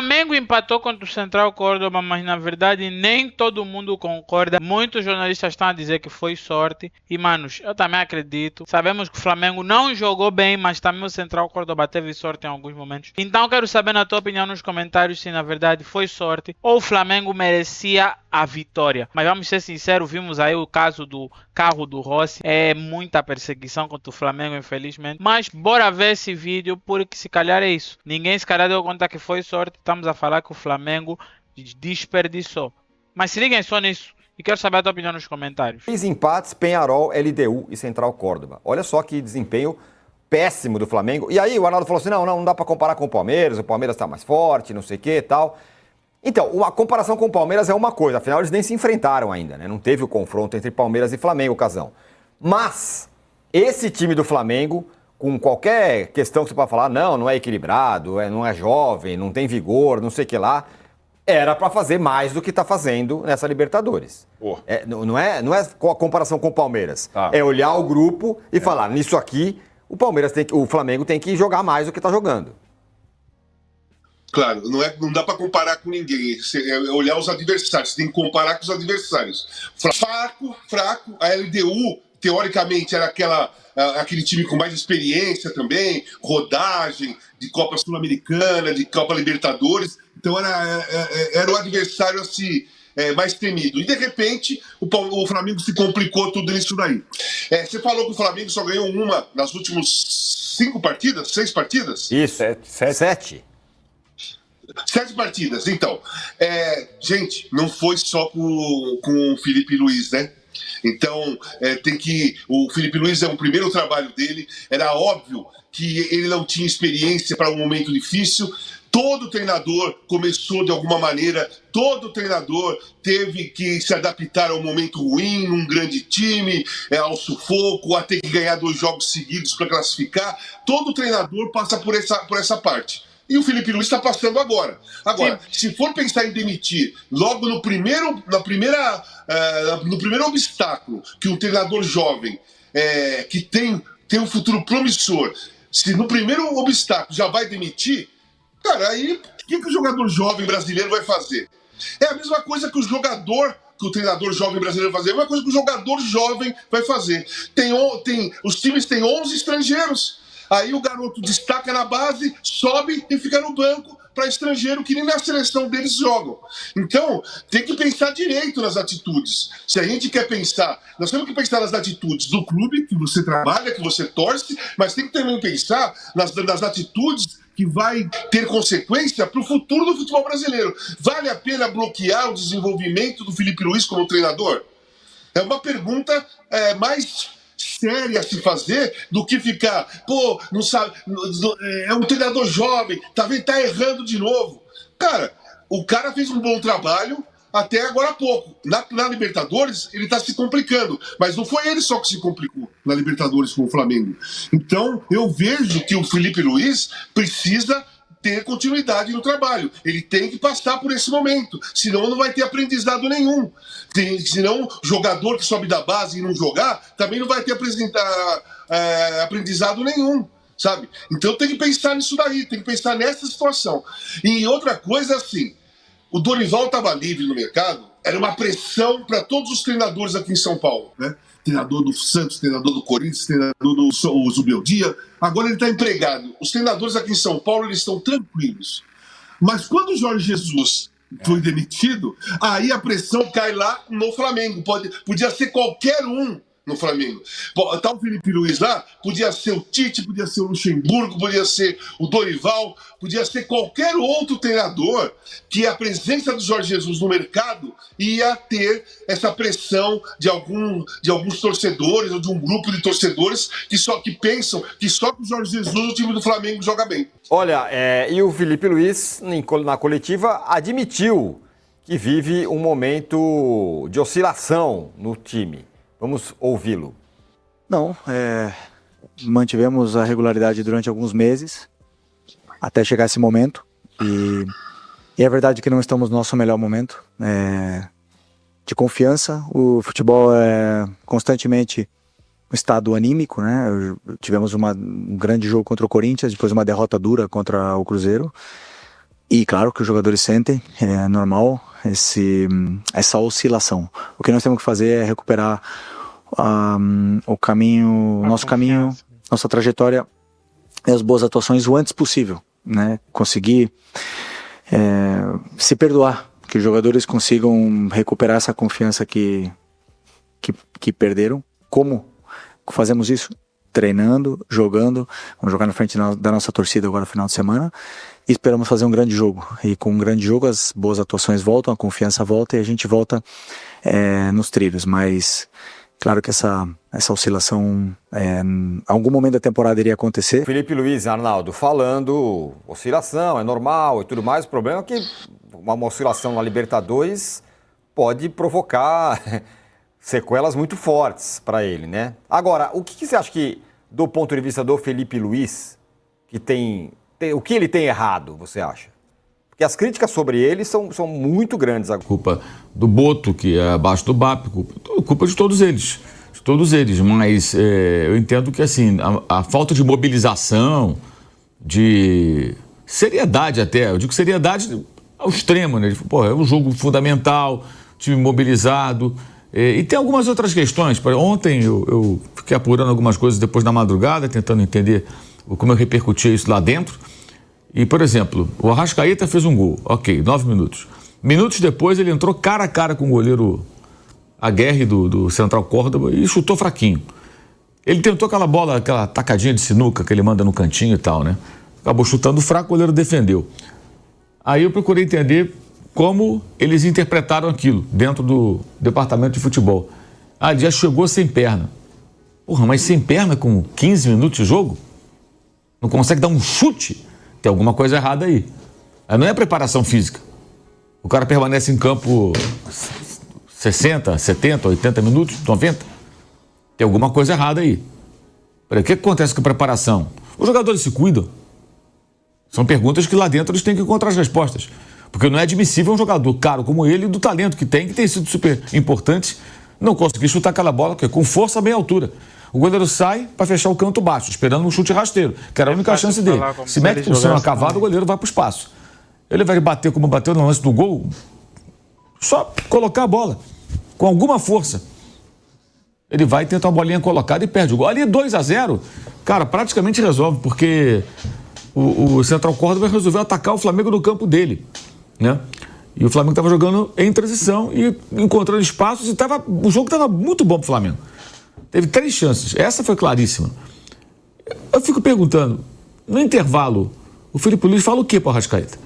Flamengo empatou contra o Central Córdoba, mas na verdade nem todo mundo concorda. Muitos jornalistas estão a dizer que foi sorte. E, manos, eu também acredito. Sabemos que o Flamengo não jogou bem, mas também o Central Córdoba teve sorte em alguns momentos. Então, quero saber na tua opinião nos comentários se na verdade foi sorte ou o Flamengo merecia a vitória. Mas vamos ser sinceros, vimos aí o caso do carro do Rossi. É muita perseguição contra o Flamengo, infelizmente. Mas bora ver esse vídeo, porque se calhar é isso. Ninguém se calhar deu conta que foi sorte. Estamos a falar que o Flamengo desperdiçou. Mas se liguem só nisso. E quero saber a tua opinião nos comentários. 3 empates, Peñarol, LDU e Central Córdoba. Olha só que desempenho péssimo do Flamengo. E aí o Arnaldo falou assim, não dá para comparar com o Palmeiras está mais forte, não sei o que e tal. Então, a comparação com o Palmeiras é uma coisa, afinal eles nem se enfrentaram ainda, né? Não teve o confronto entre Palmeiras e Flamengo, Casão. Mas, esse time do Flamengo, com qualquer questão que você pode falar, não é equilibrado, não é jovem, não tem vigor, não sei o que lá, era para fazer mais do que está fazendo nessa Libertadores. Não é a comparação com o Palmeiras. É olhar o grupo e falar, nisso aqui, o Flamengo tem que jogar mais do que está jogando. Claro, não dá para comparar com ninguém. É olhar os adversários, você tem que comparar com os adversários. Fraco, a LDU, teoricamente, era aquele time com mais experiência também, rodagem, de Copa Sul-Americana, de Copa Libertadores. Então era o adversário assim, mais temido. E de repente o Flamengo se complicou tudo nisso daí. Você falou que o Flamengo só ganhou uma nas últimas 6 partidas? Isso, 7. 7 partidas, então. Gente, não foi só com o Felipe Luiz, né? Então, o Felipe Luiz é o primeiro trabalho dele. Era óbvio que ele não tinha experiência para um momento difícil. Todo treinador começou de alguma maneira, todo treinador teve que se adaptar ao momento ruim, num grande time, ao sufoco, a ter que ganhar 2 jogos seguidos para classificar. Todo treinador passa por essa parte. E o Felipe Luiz está passando agora. Agora, se for pensar em demitir logo no primeiro obstáculo que um treinador jovem que tem um futuro promissor, se no primeiro obstáculo já vai demitir, cara, aí o que o jogador jovem brasileiro vai fazer? É a mesma coisa que o treinador jovem brasileiro vai fazer, é a mesma coisa que o jogador jovem vai fazer. Os times têm 11 estrangeiros. Aí o garoto destaca na base, sobe e fica no banco para estrangeiro que nem na seleção deles jogam. Então, tem que pensar direito nas atitudes. Se a gente quer pensar, nós temos que pensar nas atitudes do clube que você trabalha, que você torce, mas tem que também pensar nas atitudes que vai ter consequência para o futuro do futebol brasileiro. Vale a pena bloquear o desenvolvimento do Felipe Luiz como treinador? É uma pergunta mais séria a se fazer do que ficar, não sabe, é um treinador jovem, tá errando de novo. Cara, o cara fez um bom trabalho até agora há pouco. Na Libertadores, ele tá se complicando, mas não foi ele só que se complicou na Libertadores com o Flamengo. Então, eu vejo que o Felipe Luiz precisa ter continuidade no trabalho. Ele tem que passar por esse momento, senão não vai ter aprendizado nenhum. Senão, jogador que sobe da base e não jogar, também não vai ter aprendizado nenhum, sabe? Então tem que pensar nisso daí, tem que pensar nessa situação. E outra coisa assim, o Dorival estava livre no mercado, era uma pressão para todos os treinadores aqui em São Paulo, né? Treinador do Santos, treinador do Corinthians, treinador do Zubeldia. Agora ele está empregado. Os treinadores aqui em São Paulo, eles estão tranquilos. Mas quando o Jorge Jesus foi demitido, aí a pressão cai lá no Flamengo. Podia ser qualquer um no Flamengo. Tá o Felipe Luiz lá, podia ser o Tite, podia ser o Luxemburgo, podia ser o Dorival, podia ser qualquer outro treinador que a presença do Jorge Jesus no mercado ia ter essa pressão de alguns torcedores ou de um grupo de torcedores que pensam que só com o Jorge Jesus o time do Flamengo joga bem. Olha, e o Felipe Luiz, na coletiva, admitiu que vive um momento de oscilação no time. Vamos ouvi-lo. Não, mantivemos a regularidade durante alguns meses, até chegar esse momento. E é verdade que não estamos no nosso melhor momento de confiança. O futebol é constantemente um estado anímico, né? Tivemos um grande jogo contra o Corinthians, depois uma derrota dura contra o Cruzeiro. E claro que os jogadores sentem, é normal essa oscilação. O que nós temos que fazer é recuperar o caminho, nosso caminho, nossa trajetória e as boas atuações o antes possível, né? Conseguir se perdoar, que os jogadores consigam recuperar essa confiança que perderam. Como fazemos isso? Treinando, jogando. Vamos jogar na frente da nossa torcida agora no final de semana e esperamos fazer um grande jogo. E com um grande jogo as boas atuações voltam, a confiança volta e a gente volta nos trilhos. Mas claro que essa oscilação em algum momento da temporada iria acontecer. Felipe Luiz, Arnaldo, falando oscilação, é normal e tudo mais. O problema é que uma oscilação na Libertadores pode provocar sequelas muito fortes para ele, né? Agora, o que você acha que, do ponto de vista do Felipe Luiz, o que ele tem errado, você acha? Porque as críticas sobre ele são muito grandes agora. Culpa do Boto, que é abaixo do BAP, culpa de todos eles. Mas eu entendo que assim, a falta de mobilização, de seriedade até, eu digo seriedade ao extremo, né? Pô, é um jogo fundamental, time mobilizado. E tem algumas outras questões. Ontem eu fiquei apurando algumas coisas depois da madrugada, tentando entender como eu repercutia isso lá dentro. E, por exemplo, o Arrascaeta fez um gol, ok, 9 minutos. Minutos depois ele entrou cara a cara com o goleiro Aguerre do Central Córdoba e chutou fraquinho. Ele tentou aquela bola, aquela tacadinha de sinuca que ele manda no cantinho e tal, né? Acabou chutando fraco, o goleiro defendeu. Aí eu procurei entender como eles interpretaram aquilo dentro do departamento de futebol. Ele já chegou sem perna. Porra, mas sem perna com 15 minutos de jogo? Não consegue dar um chute? Tem alguma coisa errada aí. Não é preparação física. O cara permanece em campo 60, 70, 80 minutos, 90. Tem alguma coisa errada aí. O que acontece com a preparação? Os jogadores se cuidam? São perguntas que lá dentro eles têm que encontrar as respostas. Porque não é admissível um jogador caro como ele, do talento que tem sido super importante, não conseguir chutar aquela bola com força a meia altura. O goleiro sai para fechar o canto baixo, esperando um chute rasteiro, que era a única chance dele. Se mete por cima cavado, o goleiro vai para o espaço. Ele vai bater como bateu no lance do gol, só colocar a bola, com alguma força. Ele vai tentar uma bolinha colocada e perde o gol. Ali 2-0, cara, praticamente resolve, porque o Central Córdoba resolveu atacar o Flamengo no campo dele, né? E o Flamengo estava jogando em transição e encontrando espaços e o jogo estava muito bom para o Flamengo. Teve 3 chances, essa foi claríssima. Eu fico perguntando, no intervalo, o Felipe Luiz fala o quê para o Arrascaeta?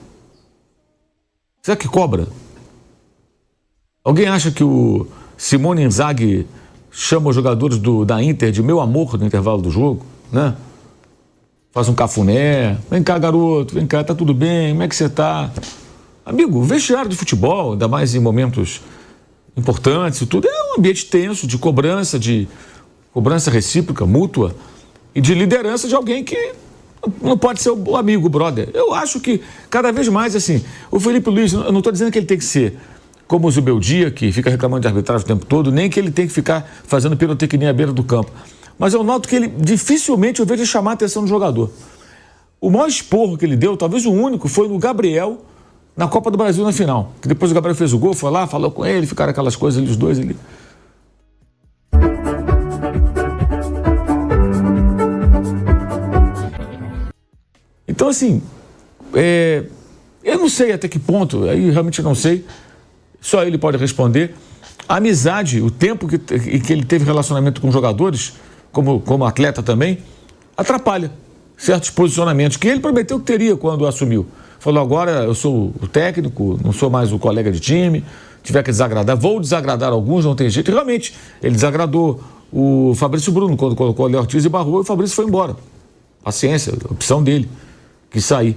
Será que cobra? Alguém acha que o Simone Inzaghi chama os jogadores da Inter de meu amor no intervalo do jogo, né? Faz um cafuné, vem cá garoto, vem cá, tá tudo bem, como é que você tá? Amigo, vestiário de futebol, ainda mais em momentos importantes e tudo, é um ambiente tenso, de cobrança recíproca, mútua, e de liderança de alguém que não pode ser o amigo, o brother. Eu acho que cada vez mais, assim, o Felipe Luiz, eu não estou dizendo que ele tem que ser como o Zubeldia, que fica reclamando de arbitragem o tempo todo, nem que ele tem que ficar fazendo pirotecnia à beira do campo. Mas eu noto que ele, dificilmente eu vejo ele chamar a atenção do jogador. O maior esporro que ele deu, talvez o único, foi no Gabriel, na Copa do Brasil na final. Que depois o Gabriel fez o gol, foi lá, falou com ele, ficaram aquelas coisas ali, os dois ali. Então, assim, eu não sei até que ponto, aí realmente não sei, só ele pode responder. A amizade, o tempo que ele teve relacionamento com jogadores, como atleta também, atrapalha certos posicionamentos que ele prometeu que teria quando assumiu. Falou, agora eu sou o técnico, não sou mais o colega de time, tiver que desagradar, vou desagradar alguns, não tem jeito. E realmente, ele desagradou o Fabrício Bruno quando colocou o Léo Ortiz e barrou, e o Fabrício foi embora. Paciência, opção dele, quis sair.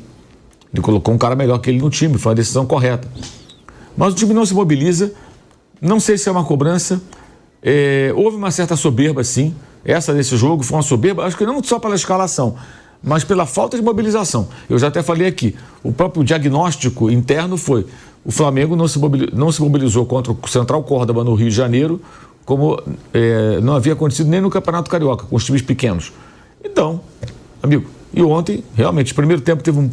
Ele colocou um cara melhor que ele no time, foi uma decisão correta. Mas o time não se mobiliza, não sei se é uma cobrança, houve uma certa soberba, sim. Essa desse jogo foi uma soberba, acho que não só pela escalação, mas pela falta de mobilização. Eu já até falei aqui, o próprio diagnóstico interno foi, o Flamengo não se mobilizou contra o Central Córdoba no Rio de Janeiro, como não havia acontecido nem no Campeonato Carioca, com os times pequenos. Então, amigo, e ontem, realmente, o primeiro tempo teve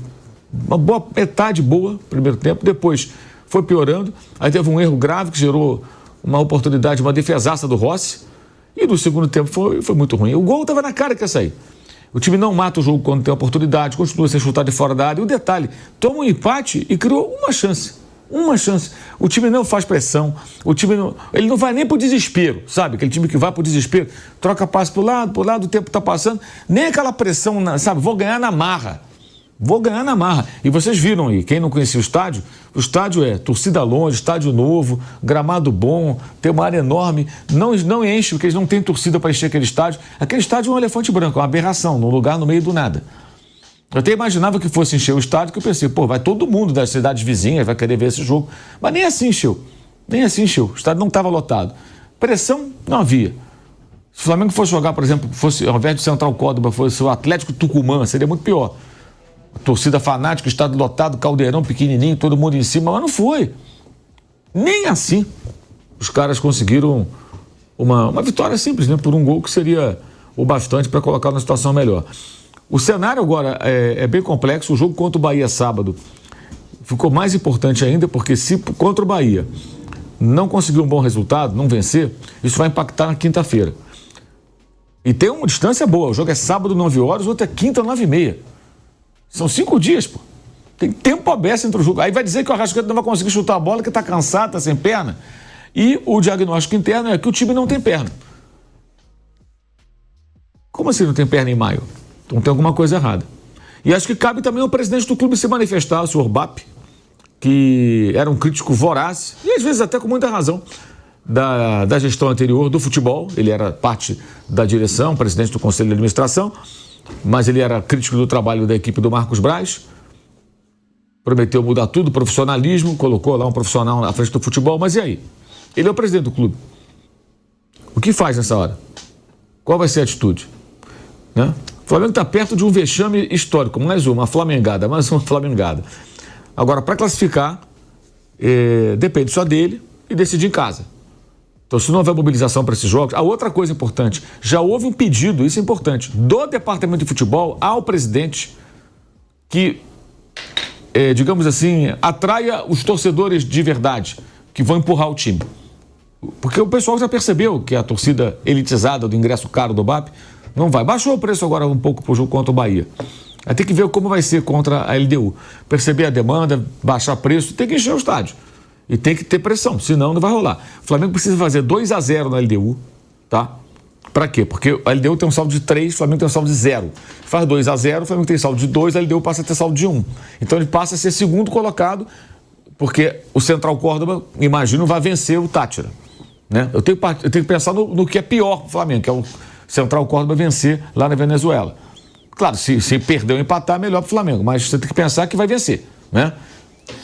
uma boa metade boa, primeiro tempo, depois foi piorando, aí teve um erro grave que gerou uma oportunidade, uma defesaça do Rossi, e no segundo tempo foi muito ruim. O gol estava na cara que ia sair. O time não mata o jogo quando tem oportunidade, continua a ser chutado de fora da área. E o detalhe, toma um empate e criou uma chance. Uma chance. O time não faz pressão, ele não vai nem pro desespero, sabe? Aquele time que vai pro desespero, troca passe pro lado, o tempo tá passando, nem aquela pressão, sabe? Vou ganhar na marra. E vocês viram aí, quem não conhecia o estádio é torcida longe, estádio novo, gramado bom, tem uma área enorme, não enche, porque eles não têm torcida para encher aquele estádio. Aquele estádio é um elefante branco, é uma aberração, num lugar no meio do nada. Eu até imaginava que fosse encher o estádio, que eu pensei, vai todo mundo das cidades vizinhas, vai querer ver esse jogo. Mas nem assim encheu. O estádio não estava lotado. Pressão não havia. Se o Flamengo fosse jogar, por exemplo, ao invés de Central Córdoba, fosse o Atlético Tucumã, seria muito pior. Torcida fanática, estádio lotado, caldeirão pequenininho, todo mundo em cima, mas não foi. Nem assim os caras conseguiram uma vitória simples, né? Por um gol que seria o bastante para colocar na situação melhor. O cenário agora é bem complexo. O jogo contra o Bahia sábado ficou mais importante ainda, porque se contra o Bahia não conseguir um bom resultado, não vencer, isso vai impactar na quinta-feira. E tem uma distância boa. O jogo é sábado, 9 horas, o outro é quinta, 9h30. São 5 dias, pô. Tem tempo aberto entre o jogo. Aí vai dizer que o Arrascaeta não vai conseguir chutar a bola, que tá cansado, tá sem perna. E o diagnóstico interno é que o time não tem perna. Como assim não tem perna em maio? Então tem alguma coisa errada. E acho que cabe também ao presidente do clube se manifestar, o senhor Bap, que era um crítico voraz, e às vezes até com muita razão, da gestão anterior do futebol. Ele era parte da direção, presidente do conselho de administração, mas ele era crítico do trabalho da equipe do Marcos Braz, prometeu mudar tudo, profissionalismo, colocou lá um profissional à frente do futebol, mas e aí? Ele é o presidente do clube. O que faz nessa hora? Qual vai ser a atitude? Né? O Flamengo está perto de um vexame histórico, mais uma flamengada. Agora, para classificar, depende só dele e decidir em casa. Então, se não houver mobilização para esses jogos... A outra coisa importante, já houve um pedido, isso é importante, do Departamento de Futebol ao presidente que, digamos assim, atraia os torcedores de verdade, que vão empurrar o time. Porque o pessoal já percebeu que a torcida elitizada do ingresso caro do BAP não vai. Baixou o preço agora um pouco para o jogo contra o Bahia. Aí tem que ver como vai ser contra a LDU. Perceber a demanda, baixar preço, tem que encher o estádio. E tem que ter pressão, senão não vai rolar. O Flamengo precisa fazer 2-0 na LDU, tá? Pra quê? Porque a LDU tem um saldo de 3, o Flamengo tem um saldo de 0. Faz 2-0, o Flamengo tem saldo de 2, a LDU passa a ter saldo de 1. Então ele passa a ser segundo colocado, porque o Central Córdoba, imagino, vai vencer o Táchira. Né? Eu tenho que pensar no que é pior para o Flamengo, que é o Central Córdoba vencer lá na Venezuela. Claro, se perder ou empatar, melhor para o Flamengo, mas você tem que pensar que vai vencer, né?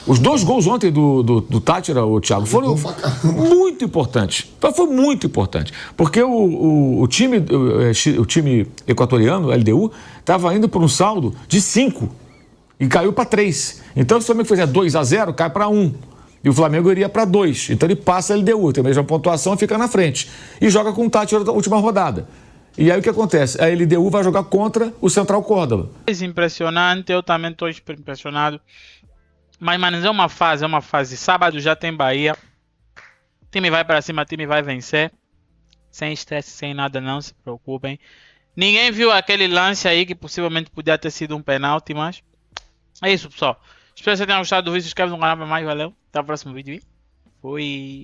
Os 2 gols ontem do Táchira, o Thiago, foram muito importantes. Foi muito importante. Porque o time equatoriano, o LDU, estava indo por um saldo de 5 e caiu para 3. Então, se o Flamengo fizer 2-0, cai para 1. E o Flamengo iria para 2. Então, ele passa a LDU, tem a mesma pontuação e fica na frente. E joga com o Táchira na última rodada. E aí o que acontece? A LDU vai jogar contra o Central Córdoba. É impressionante, eu também estou impressionado. Mas, mano, é uma fase. Sábado já tem Bahia. O time vai pra cima, o time vai vencer. Sem estresse, sem nada, não se preocupem. Ninguém viu aquele lance aí que possivelmente podia ter sido um penalti, mas... É isso, pessoal. Espero que vocês tenham gostado do vídeo. Se inscreve no canal pra mais, valeu. Até o próximo vídeo. Fui.